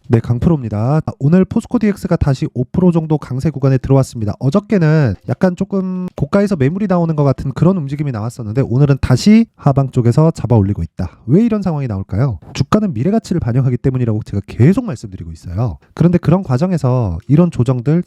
네, 강프로입니다. 오늘 포스코 DX가 다시 5% 정도 강세 구간에 들어왔습니다. 어저께는 약간 조금 고가에서 매물이 나오는 것 같은 그런 움직임이 나왔었는데 오늘은 다시 하방 쪽에서 잡아 올리고 있다. 왜 이런 상황이 나올까요? 주가는 미래 가치를 반영하기 때문이라고 제가 계속 말씀드리고 있어요. 그런데 그런 과정에서 이런 조정들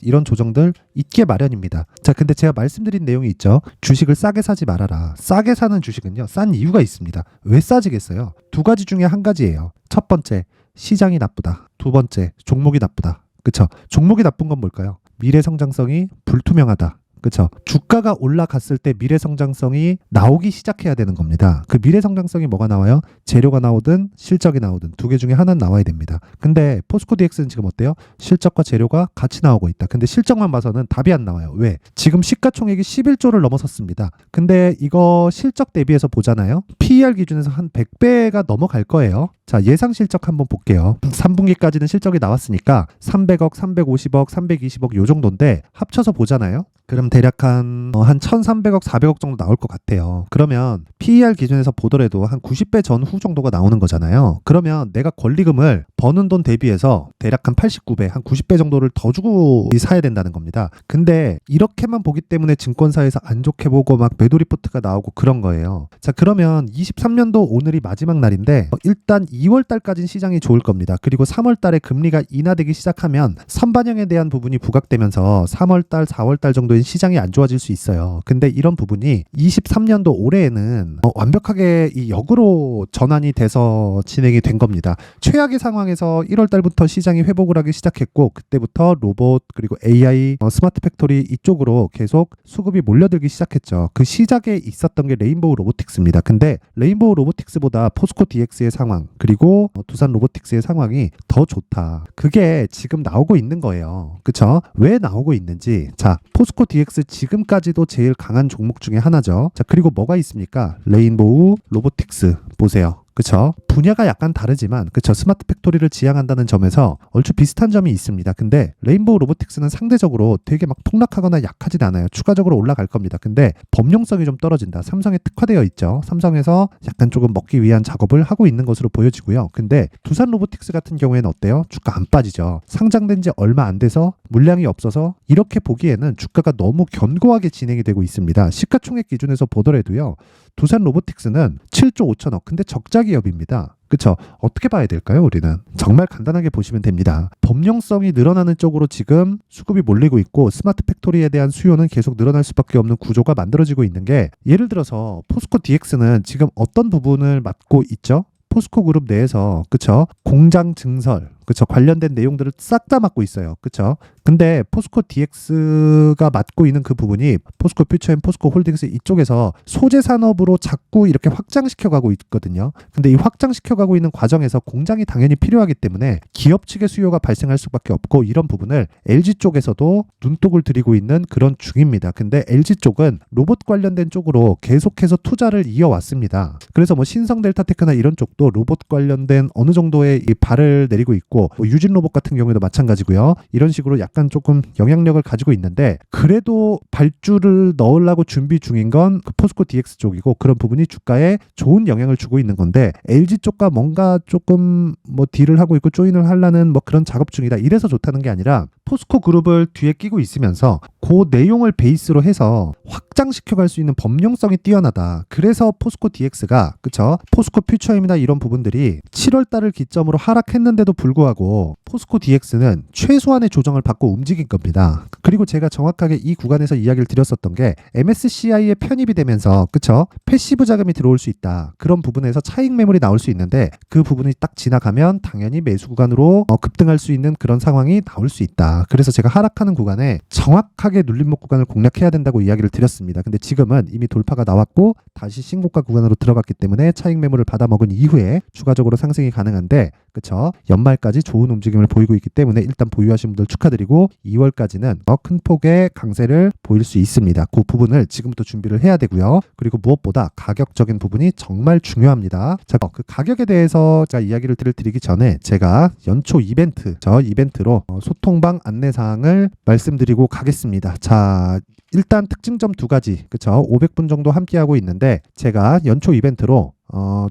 있게 마련입니다. 자, 근데 제가 말씀드린 내용이 있죠. 주식을 싸게 사지 말아라. 싸게 사는 주식은요, 싼 이유가 있습니다. 왜 싸지겠어요? 두 가지 중에 한 가지예요. 첫 번째, 시장이 나쁘다. 두 번째, 종목이 나쁘다. 그쵸? 종목이 나쁜 건 뭘까요? 미래 성장성이 불투명하다. 그쵸? 주가가 올라갔을 때 미래 성장성이 나오기 시작해야 되는 겁니다. 그 미래 성장성이 뭐가 나와요? 재료가 나오든 실적이 나오든 두 개 중에 하나는 나와야 됩니다. 근데 포스코 DX는 지금 어때요? 실적과 재료가 같이 나오고 있다. 근데 실적만 봐서는 답이 안 나와요. 왜? 지금 시가총액이 11조를 넘어섰습니다. 근데 이거 실적 대비해서 보잖아요. PER 기준에서 한 100배가 넘어갈 거예요. 자, 예상 실적 한번 볼게요. 3분기까지는 실적이 나왔으니까 300억, 350억, 320억 요 정도인데 합쳐서 보잖아요. 그럼 대략 한 1,300억, 400억 정도 나올 것 같아요. 그러면 PER 기준에서 보더라도 한 90배 전후 정도가 나오는 거잖아요. 그러면 내가 권리금을 버는 돈 대비해서 대략 한 89배, 한 90배 정도를 더 주고 사야 된다는 겁니다. 근데 이렇게만 보기 때문에 증권사에서 안 좋게 보고 막 매도 리포트가 나오고 그런 거예요. 자, 그러면 23년도 오늘이 마지막 날인데 일단 2월 달까지는 시장이 좋을 겁니다. 그리고 3월 달에 금리가 인하되기 시작하면 선반영에 대한 부분이 부각되면서 3월 달, 4월 달 정도에 시장이 안 좋아질 수 있어요. 근데 이런 부분이 23년도 올해에는 완벽하게 이 역으로 전환이 돼서 진행이 된 겁니다. 최악의 상황에서 1월 달부터 시장이 회복을 하기 시작했고 그때부터 로봇 그리고 AI, 스마트 팩토리 이쪽으로 계속 수급이 몰려들기 시작했죠. 그 시작에 있었던 게 레인보우 로보틱스입니다. 근데 레인보우 로보틱스보다 포스코 DX의 상황 그리고 두산 로보틱스의 상황이 더 좋다. 그게 지금 나오고 있는 거예요. 그쵸? 왜 나오고 있는지. 자, 포스코 DX 지금까지도 제일 강한 종목 중에 하나죠. 자, 그리고 뭐가 있습니까? 레인보우 로보틱스 보세요. 그쵸? 분야가 약간 다르지만 그쵸? 스마트 팩토리를 지향한다는 점에서 얼추 비슷한 점이 있습니다. 근데 레인보우 로보틱스는 상대적으로 되게 막 폭락하거나 약하진 않아요. 추가적으로 올라갈 겁니다. 근데 범용성이 좀 떨어진다. 삼성에 특화되어 있죠. 삼성에서 약간 조금 먹기 위한 작업을 하고 있는 것으로 보여지고요. 근데 두산 로보틱스 같은 경우에는 어때요? 주가 안 빠지죠. 상장된 지 얼마 안 돼서 물량이 없어서 이렇게 보기에는 주가가 너무 견고하게 진행이 되고 있습니다. 시가총액 기준에서 보더라도요. 두산 로보틱스는 7조 5천억. 근데 적자 기업입니다. 그쵸? 어떻게 봐야 될까요, 우리는? 정말 간단하게 보시면 됩니다. 범용성이 늘어나는 쪽으로 지금 수급이 몰리고 있고 스마트 팩토리에 대한 수요는 계속 늘어날 수밖에 없는 구조가 만들어지고 있는 게 예를 들어서 포스코 DX는 지금 어떤 부분을 맡고 있죠? 포스코 그룹 내에서 그쵸? 공장 증설 그쵸? 관련된 내용들을 싹 다 맡고 있어요. 그쵸? 근데 포스코 DX가 맡고 있는 그 부분이 포스코 퓨처앤 포스코 홀딩스 이쪽에서 소재 산업으로 자꾸 이렇게 확장시켜가고 있거든요. 근데 이 확장시켜가고 있는 과정에서 공장이 당연히 필요하기 때문에 기업 측의 수요가 발생할 수밖에 없고 이런 부분을 LG 쪽에서도 눈독을 들이고 있는 그런 중입니다. 근데 LG 쪽은 로봇 관련된 쪽으로 계속해서 투자를 이어왔습니다. 그래서 뭐 신성 델타테크나 이런 쪽도 로봇 관련된 어느 정도의 이 발을 내리고 있고 뭐 유진 로봇 같은 경우에도 마찬가지고요. 이런 식으로 약간 조금 영향력을 가지고 있는데 그래도 발주를 넣으려고 준비 중인 건 그 포스코 DX 쪽이고 그런 부분이 주가에 좋은 영향을 주고 있는 건데 LG 쪽과 뭔가 조금 뭐 딜을 하고 있고 조인을 하려는 뭐 그런 작업 중이다. 이래서 좋다는 게 아니라 포스코 그룹을 뒤에 끼고 있으면서 그 내용을 베이스로 해서 확장시켜갈 수 있는 범용성이 뛰어나다. 그래서 포스코 DX가 그쵸? 포스코 퓨처임이나 이런 부분들이 7월 달을 기점으로 하락했는데도 불구하고 포스코 DX는 최소한의 조정을 받고 움직인 겁니다. 그리고 제가 정확하게 이 구간에서 이야기를 드렸었던 게 MSCI에 편입이 되면서 그쵸? 패시브 자금이 들어올 수 있다. 그런 부분에서 차익 매물이 나올 수 있는데 그 부분이 딱 지나가면 당연히 매수 구간으로 급등할 수 있는 그런 상황이 나올 수 있다. 그래서 제가 하락하는 구간에 정확하게 눌림목 구간을 공략해야 된다고 이야기를 드렸습니다. 근데 지금은 이미 돌파가 나왔고 다시 신고가 구간으로 들어갔기 때문에 차익 매물을 받아먹은 이후에 추가적으로 상승이 가능한데 그쵸? 연말까지 좋은 움직임을 보이고 있기 때문에 일단 보유하신 분들 축하드리고 2월까지는 더 큰 폭의 강세를 보일 수 있습니다. 그 부분을 지금부터 준비를 해야 되고요. 그리고 무엇보다 가격적인 부분이 정말 중요합니다. 자, 그 가격에 대해서 제가 이야기를 드리기 전에 제가 연초 이벤트, 저 이벤트로 소통방 안내사항을 말씀드리고 가겠습니다. 자, 일단 특징점 두 가지, 그쵸? 500분 정도 함께하고 있는데 제가 연초 이벤트로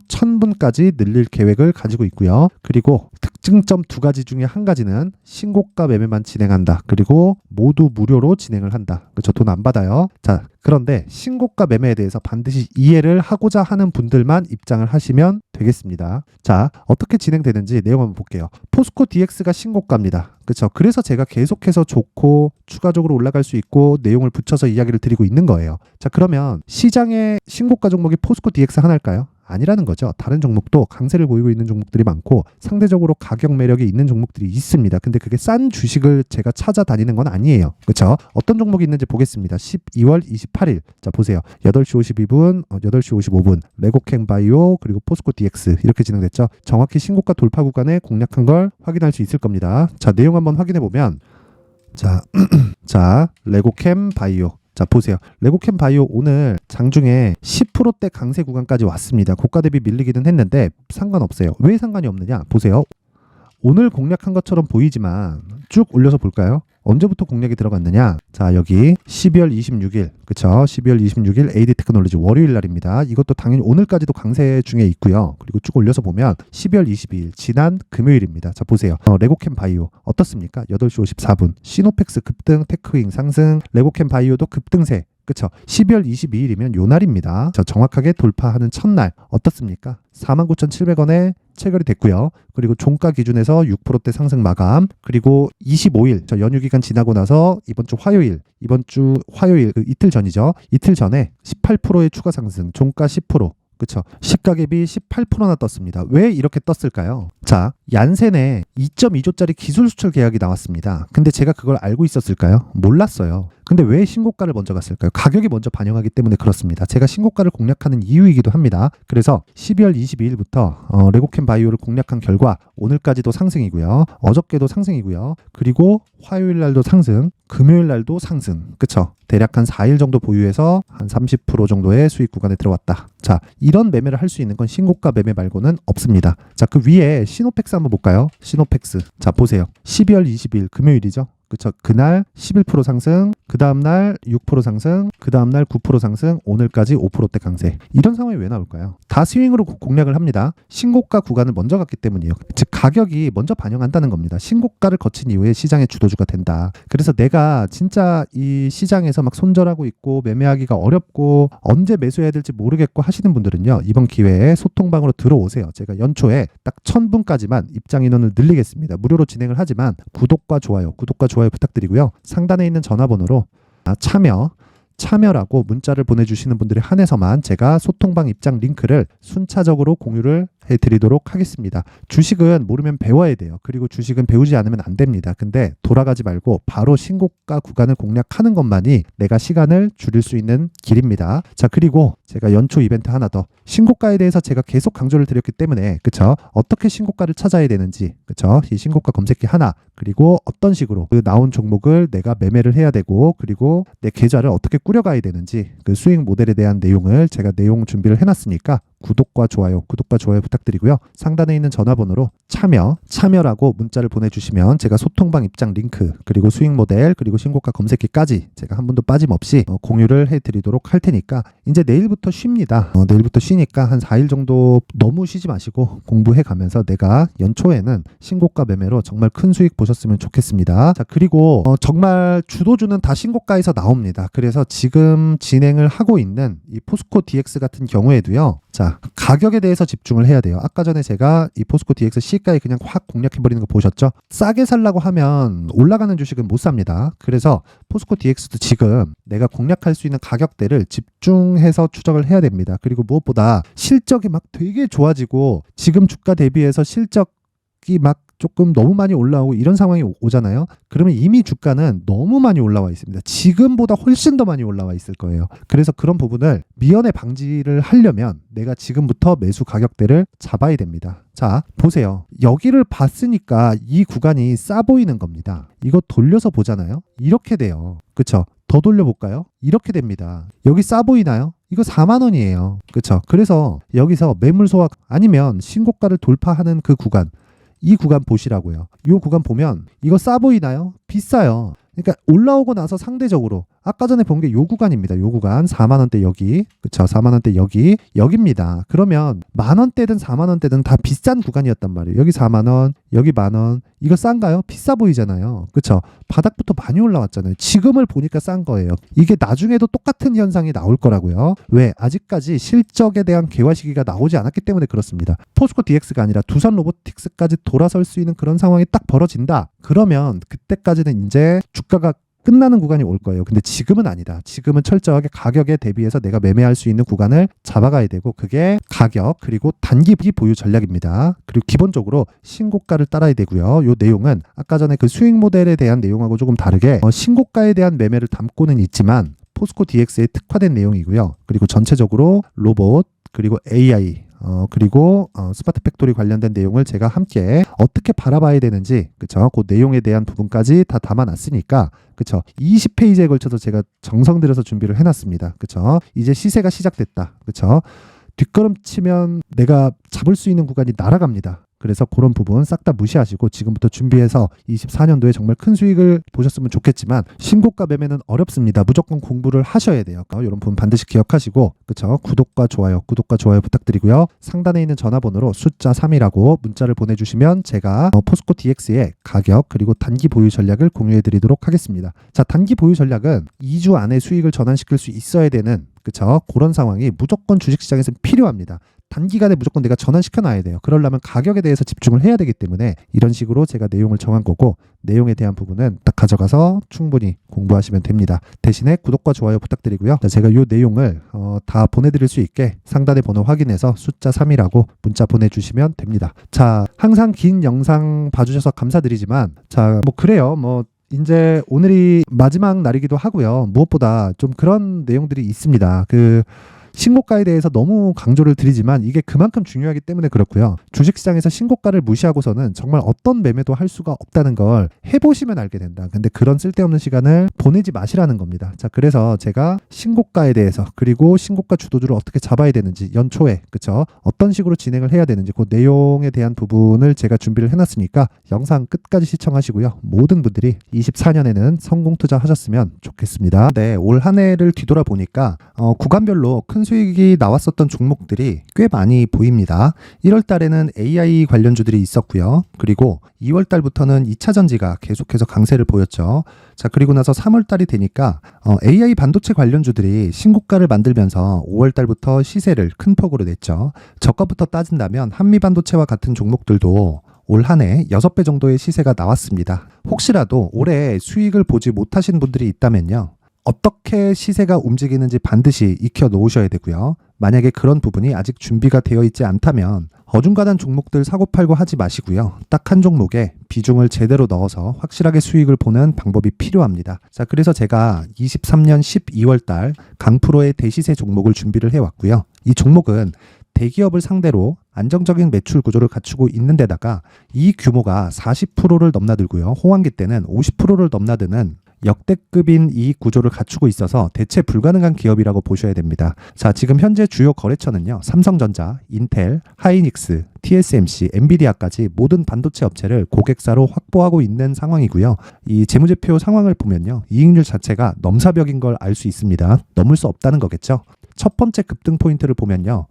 1000분까지 늘릴 계획을 가지고 있고요. 그리고 특징점 두 가지 중에 한 가지는 신고가 매매만 진행한다. 그리고 모두 무료로 진행을 한다. 그렇죠. 돈 안 받아요. 자, 그런데 신고가 매매에 대해서 반드시 이해를 하고자 하는 분들만 입장을 하시면 되겠습니다. 자, 어떻게 진행되는지 내용 한번 볼게요. 포스코 DX가 신고가입니다. 그렇죠. 그래서 제가 계속해서 좋고 추가적으로 올라갈 수 있고 내용을 붙여서 이야기를 드리고 있는 거예요. 자, 그러면 시장의 신고가 종목이 포스코 DX 하나일까요? 아니라는 거죠. 다른 종목도 강세를 보이고 있는 종목들이 많고 상대적으로 가격 매력이 있는 종목들이 있습니다. 근데 그게 싼 주식을 제가 찾아다니는 건 아니에요. 그렇죠? 어떤 종목이 있는지 보겠습니다. 12월 28일. 자, 보세요. 8시 52분, 8시 55분. 레고캠 바이오 그리고 포스코 DX 이렇게 진행됐죠. 정확히 신고가 돌파 구간에 공략한 걸 확인할 수 있을 겁니다. 자, 내용 한번 확인해 보면 자, 레고캠 바이오. 자, 보세요. 레고캠 바이오 오늘 장중에 10%대 강세 구간까지 왔습니다. 고가 대비 밀리기는 했는데 상관없어요. 왜 상관이 없느냐? 보세요. 오늘 공략한 것처럼 보이지만 쭉 올려서 볼까요? 언제부터 공략이 들어갔느냐? 자, 여기 12월 26일, 그쵸? 12월 26일 AD 테크놀로지 월요일 날입니다. 이것도 당연히 오늘까지도 강세 중에 있고요. 그리고 쭉 올려서 보면 12월 22일, 지난 금요일입니다. 자, 보세요. 레고캠 바이오 어떻습니까? 8시 54분, 시노펙스 급등, 테크윙 상승, 레고캠 바이오도 급등세. 그쵸? 12월 22일이면 요 날입니다. 자, 정확하게 돌파하는 첫날 어떻습니까? 49,700원에 체결이 됐고요. 그리고 종가 기준에서 6%대 상승 마감. 그리고 25일 저 연휴 기간 지나고 나서 이번 주 화요일 그 이틀 전이죠. 이틀 전에 18%의 추가 상승, 종가 10%. 그쵸. 시가갭이 18%나 떴습니다. 왜 이렇게 떴을까요? 자, 얀센에 2.2조짜리 기술 수출 계약이 나왔습니다. 근데 제가 그걸 알고 있었을까요? 몰랐어요. 근데 왜 신고가를 먼저 갔을까요? 가격이 먼저 반영하기 때문에 그렇습니다. 제가 신고가를 공략하는 이유이기도 합니다. 그래서 12월 22일부터 레고캠 바이오를 공략한 결과 오늘까지도 상승이고요. 어저께도 상승이고요. 그리고 화요일 날도 상승, 금요일 날도 상승. 그쵸? 대략 한 4일 정도 보유해서 한 30% 정도의 수익 구간에 들어왔다. 자, 이런 매매를 할 수 있는 건 신고가 매매 말고는 없습니다. 자, 그 위에 시노펙스 한번 볼까요? 시노펙스. 자, 보세요. 12월 20일 금요일이죠. 그쵸. 그날 11% 상승, 그 다음날 6% 상승, 그 다음날 9% 상승, 오늘까지 5%대 강세. 이런 상황이 왜 나올까요? 다 스윙으로 공략을 합니다. 신고가 구간을 먼저 갔기 때문이에요. 즉 가격이 먼저 반영한다는 겁니다. 신고가를 거친 이후에 시장의 주도주가 된다. 그래서 내가 진짜 이 시장에서 막 손절하고 있고 매매하기가 어렵고 언제 매수해야 될지 모르겠고 하시는 분들은요. 이번 기회에 소통방으로 들어오세요. 제가 연초에 딱 1000분까지만 입장 인원을 늘리겠습니다. 무료로 진행을 하지만 구독과 좋아요 부탁드리고요. 상단에 있는 전화번호로 참여라고 문자를 보내주시는 분들에 한해서만 제가 소통방 입장 링크를 순차적으로 공유를 해드리도록 하겠습니다. 주식은 모르면 배워야 돼요. 그리고 주식은 배우지 않으면 안 됩니다. 근데 돌아가지 말고 바로 신고가 구간을 공략하는 것만이 내가 시간을 줄일 수 있는 길입니다. 자, 그리고 제가 연초 이벤트 하나 더. 신고가에 대해서 제가 계속 강조를 드렸기 때문에 그쵸? 어떻게 신고가를 찾아야 되는지 그쵸? 이 신고가 검색기 하나 그리고 어떤 식으로 그 나온 종목을 내가 매매를 해야 되고 그리고 내 계좌를 어떻게 꾸려가야 되는지 그 수익 모델에 대한 내용을 제가 내용 준비를 해놨으니까 구독과 좋아요 부탁드리고요. 상단에 있는 전화번호로 참여라고 문자를 보내주시면 제가 소통방 입장 링크 그리고 수익 모델 그리고 신고가 검색기까지 제가 한 번도 빠짐없이 공유를 해드리도록 할 테니까 이제 내일부터 쉽니다. 내일부터 쉬니까 한 4일 정도 너무 쉬지 마시고 공부해 가면서 내가 연초에는 신고가 매매로 정말 큰 수익 보셨으면 좋겠습니다. 자, 그리고 정말 주도주는 다 신고가에서 나옵니다. 그래서 지금 진행을 하고 있는 이 포스코 DX 같은 경우에도요. 자, 가격에 대해서 집중을 해야 돼요. 아까 전에 제가 이 포스코 DX 시가에 그냥 확 공략해버리는 거 보셨죠? 싸게 살라고 하면 올라가는 주식은 못 삽니다. 그래서 포스코 DX도 지금 내가 공략할 수 있는 가격대를 집중해서 추적을 해야 됩니다. 그리고 무엇보다 실적이 막 되게 좋아지고 지금 주가 대비해서 실적이 막 조금 너무 많이 올라오고 이런 상황이 오잖아요. 그러면 이미 주가는 너무 많이 올라와 있습니다. 지금보다 훨씬 더 많이 올라와 있을 거예요. 그래서 그런 부분을 미연에 방지를 하려면 내가 지금부터 매수 가격대를 잡아야 됩니다. 자, 보세요. 여기를 봤으니까 이 구간이 싸 보이는 겁니다. 이거 돌려서 보잖아요. 이렇게 돼요. 그쵸? 더 돌려볼까요? 이렇게 됩니다. 여기 싸 보이나요? 이거 4만 원이에요. 그쵸? 그래서 여기서 매물 소화 아니면 신고가를 돌파하는 그 구간 이 구간 보시라고요. 이 구간 보면 이거 싸 보이나요? 비싸요. 그러니까 올라오고 나서 상대적으로 아까 전에 본 게 요 구간입니다. 요 구간 4만 원대 여기, 그쵸? 4만 원대 여기입니다. 그러면 만 원대든 4만 원대든 다 비싼 구간이었단 말이에요. 여기 4만 원, 여기 만 원. 이거 싼가요? 비싸 보이잖아요. 그쵸? 바닥부터 많이 올라왔잖아요. 지금을 보니까 싼 거예요. 이게 나중에도 똑같은 현상이 나올 거라고요. 왜? 아직까지 실적에 대한 개화 시기가 나오지 않았기 때문에 그렇습니다. 포스코 DX가 아니라 두산 로보틱스까지 돌아설 수 있는 그런 상황이 딱 벌어진다. 그러면 그때까지는 이제 주가가 끝나는 구간이 올 거예요. 근데 지금은 아니다. 지금은 철저하게 가격에 대비해서 내가 매매할 수 있는 구간을 잡아가야 되고, 그게 가격 그리고 단기 보유 전략입니다. 그리고 기본적으로 신고가를 따라야 되고요. 이 내용은 아까 전에 그 수익 모델에 대한 내용하고 조금 다르게 신고가에 대한 매매를 담고는 있지만 포스코 DX에 특화된 내용이고요. 그리고 전체적으로 로봇 그리고 AI 그리고 스마트 팩토리 관련된 내용을 제가 함께 어떻게 바라봐야 되는지, 그쵸? 그 내용에 대한 부분까지 다 담아놨으니까, 그쵸? 20페이지에 걸쳐서 제가 정성 들여서 준비를 해놨습니다. 그쵸? 이제 시세가 시작됐다. 그쵸? 뒷걸음치면 내가 잡을 수 있는 구간이 날아갑니다. 그래서 그런 부분 싹 다 무시하시고 지금부터 준비해서 24년도에 정말 큰 수익을 보셨으면 좋겠지만, 신고가 매매는 어렵습니다. 무조건 공부를 하셔야 돼요. 이런 부분 반드시 기억하시고, 그쵸? 구독과 좋아요 부탁드리고요. 상단에 있는 전화번호로 숫자 3이라고 문자를 보내주시면 제가 포스코 DX의 가격 그리고 단기 보유 전략을 공유해드리도록 하겠습니다. 자, 단기 보유 전략은 2주 안에 수익을 전환시킬 수 있어야 되는, 그쵸? 그런 상황이 무조건 주식시장에서 필요합니다. 단기간에 무조건 내가 전환시켜 놔야 돼요. 그러려면 가격에 대해서 집중을 해야 되기 때문에 이런 식으로 제가 내용을 정한 거고, 내용에 대한 부분은 딱 가져가서 충분히 공부하시면 됩니다. 대신에 구독과 좋아요 부탁드리고요. 제가 이 내용을 다 보내드릴 수 있게 상단의 번호 확인해서 숫자 3이라고 문자 보내주시면 됩니다. 자, 항상 긴 영상 봐주셔서 감사드리지만, 자, 뭐 그래요. 뭐 이제 오늘이 마지막 날이기도 하고요. 무엇보다 좀 그런 내용들이 있습니다. 신고가에 대해서 너무 강조를 드리지만 이게 그만큼 중요하기 때문에 그렇고요. 주식시장에서 신고가를 무시하고서는 정말 어떤 매매도 할 수가 없다는 걸 해보시면 알게 된다. 근데 그런 쓸데없는 시간을 보내지 마시라는 겁니다. 자, 그래서 제가 신고가에 대해서, 그리고 신고가 주도주를 어떻게 잡아야 되는지 연초에, 그쵸? 어떤 식으로 진행을 해야 되는지 그 내용에 대한 부분을 제가 준비를 해놨으니까 영상 끝까지 시청하시고요. 모든 분들이 24년에는 성공 투자하셨으면 좋겠습니다. 네, 올 한 해를 뒤돌아보니까 구간별로 큰 수익이 나왔었던 종목들이 꽤 많이 보입니다. 1월 달에는 AI 관련주들이 있었고요. 그리고 2월 달부터는 2차 전지가 계속해서 강세를 보였죠. 자, 그리고 나서 3월 달이 되니까 AI 반도체 관련주들이 신고가를 만들면서 5월 달부터 시세를 큰 폭으로 냈죠. 저가부터 따진다면 한미 반도체와 같은 종목들도 올 한 해 6배 정도의 시세가 나왔습니다. 혹시라도 올해 수익을 보지 못하신 분들이 있다면요, 어떻게 시세가 움직이는지 반드시 익혀 놓으셔야 되고요. 만약에 그런 부분이 아직 준비가 되어 있지 않다면 어중간한 종목들 사고팔고 하지 마시고요. 딱 한 종목에 비중을 제대로 넣어서 확실하게 수익을 보는 방법이 필요합니다. 자, 그래서 제가 23년 12월 달 강프로의 대시세 종목을 준비를 해왔고요. 이 종목은 대기업을 상대로 안정적인 매출 구조를 갖추고 있는 데다가 이 규모가 40%를 넘나들고요. 호황기 때는 50%를 넘나드는 역대급인 이익 구조를 갖추고 있어서 대체 불가능한 기업이라고 보셔야 됩니다. 자, 지금 현재 주요 거래처는요, 삼성전자, 인텔, 하이닉스, TSMC, 엔비디아까지 모든 반도체 업체를 고객사로 확보하고 있는 상황이고요. 이 재무제표 상황을 보면요, 이익률 자체가 넘사벽인 걸 알 수 있습니다. 넘을 수 없다는 거겠죠. 첫 번째 급등 포인트를 보면요,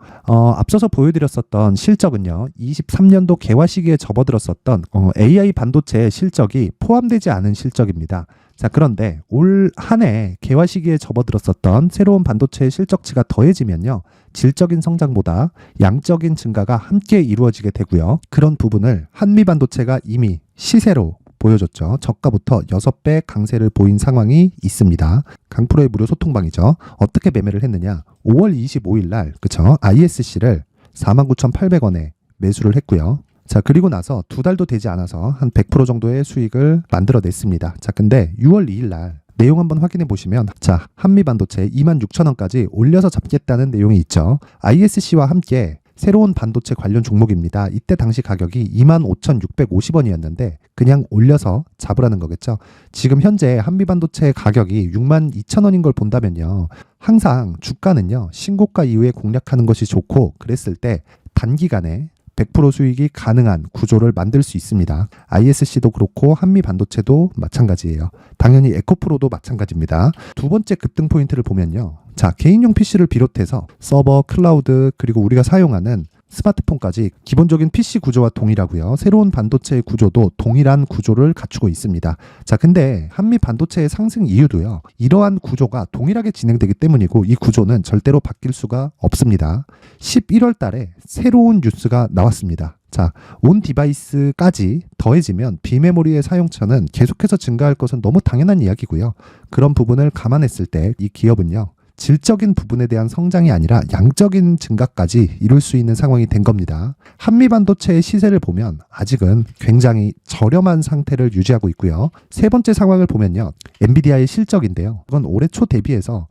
앞서서 보여드렸었던 실적은요, 23년도 개화 시기에 접어들었었던 AI 반도체의 실적이 포함되지 않은 실적입니다. 자, 그런데 올 한 해 개화 시기에 접어들었었던 새로운 반도체의 실적치가 더해지면요, 질적인 성장보다 양적인 증가가 함께 이루어지게 되고요. 그런 부분을 한미 반도체가 이미 시세로 보여줬죠. 저가부터 6배 강세를 보인 상황이 있습니다. 강프로의 무료 소통방이죠. 어떻게 매매를 했느냐? 5월 25일 날, 그쵸? ISC를 49,800원에 매수를 했고요. 자, 그리고 나서 2달도 되지 않아서 한 100% 정도의 수익을 만들어냈습니다. 자, 근데 6월 2일 날 내용 한번 확인해 보시면, 자, 한미반도체 26,000원까지 올려서 잡겠다는 내용이 있죠. ISC와 함께 새로운 반도체 관련 종목입니다. 이때 당시 가격이 25,650원이었는데 그냥 올려서 잡으라는 거겠죠. 지금 현재 한미반도체 가격이 62,000원인 걸 본다면요, 항상 주가는요, 신고가 이후에 공략하는 것이 좋고, 그랬을 때 단기간에 100% 수익이 가능한 구조를 만들 수 있습니다. ISC도 그렇고 한미반도체도 마찬가지예요. 당연히 에코프로도 마찬가지입니다. 두 번째 급등 포인트를 보면요. 자, 개인용 PC를 비롯해서 서버, 클라우드, 그리고 우리가 사용하는 스마트폰까지 기본적인 PC 구조와 동일하고요. 새로운 반도체의 구조도 동일한 구조를 갖추고 있습니다. 자, 근데 한미 반도체의 상승 이유도요. 이러한 구조가 동일하게 진행되기 때문이고 이 구조는 절대로 바뀔 수가 없습니다. 11월 달에 새로운 뉴스가 나왔습니다. 자, 온 디바이스까지 더해지면 비메모리의 사용처는 계속해서 증가할 것은 너무 당연한 이야기고요. 그런 부분을 감안했을 때 이 기업은요. 질적인 부분에 대한 성장이 아니라 양적인 증가까지 이룰 수 있는 상황이 된 겁니다. 한미반도체의 시세를 보면 아직은 굉장히 저렴한 상태를 유지하고 있고요. 세 번째 상황을 보면요. 엔비디아의 실적인데요. 이건 올해 초 대비해서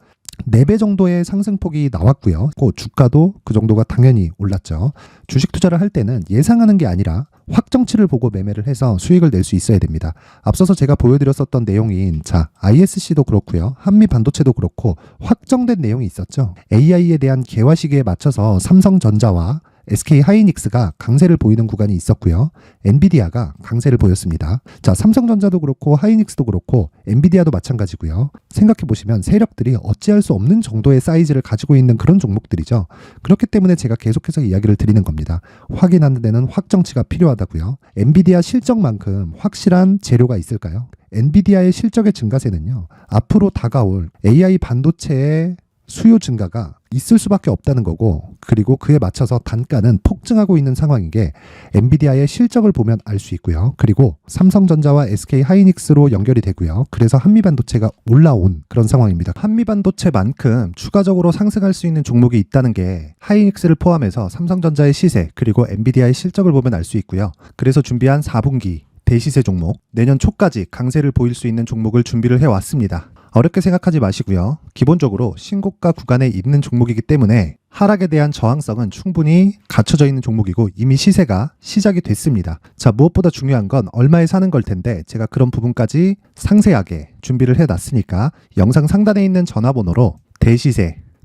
4배 정도의 상승폭이 나왔고요. 그 주가도 그 정도가 당연히 올랐죠. 주식 투자를 할 때는 예상하는 게 아니라 확정치를 보고 매매를 해서 수익을 낼 수 있어야 됩니다. 앞서서 제가 보여드렸었던 내용인 ISC도 그렇고요. 한미 반도체도 그렇고 확정된 내용이 있었죠. AI에 대한 개화 시기에 맞춰서 삼성전자와 SK 하이닉스가 강세를 보이는 구간이 있었고요. 엔비디아가 강세를 보였습니다. 자, 삼성전자도 그렇고 하이닉스도 그렇고 엔비디아도 마찬가지고요. 생각해 보시면 세력들이 어찌할 수 없는 정도의 사이즈를 가지고 있는 그런 종목들이죠. 그렇기 때문에 제가 계속해서 이야기를 드리는 겁니다. 확인하는 데는 확정치가 필요하다고요. 엔비디아 실적만큼 확실한 재료가 있을까요? 엔비디아의 실적의 증가세는요. 앞으로 다가올 AI 반도체의 수요 증가가 있을 수밖에 없다는 거고, 그리고 그에 맞춰서 단가는 폭증하고 있는 상황인 게 엔비디아의 실적을 보면 알 수 있고요. 그리고 삼성전자와 SK 하이닉스로 연결이 되고요. 그래서 한미반도체가 올라온 그런 상황입니다. 한미반도체만큼 추가적으로 상승할 수 있는 종목이 있다는 게 하이닉스를 포함해서 삼성전자의 시세 그리고 엔비디아의 실적을 보면 알 수 있고요. 그래서 준비한 4분기 대시세 종목, 내년 초까지 강세를 보일 수 있는 종목을 준비를 해왔습니다. 어렵게 생각하지 마시고요. 기본적으로 신고가 구간에 있는 종목이기 때문에 하락에 대한 저항성은 충분히 갖춰져 있는 종목이고 이미 시세가 시작이 됐습니다. 자, 무엇보다 중요한 건 얼마에 사는 걸 텐데 제가 그런 부분까지 상세하게 준비를 해놨으니까 영상 상단에 있는 전화번호로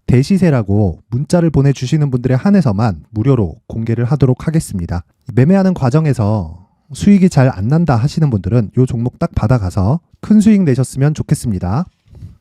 대시세라고 문자를 보내주시는 분들에 한해서만 무료로 공개를 하도록 하겠습니다. 매매하는 과정에서 수익이 잘 안 난다 하시는 분들은 이 종목 딱 받아가서 큰 수익 내셨으면 좋겠습니다.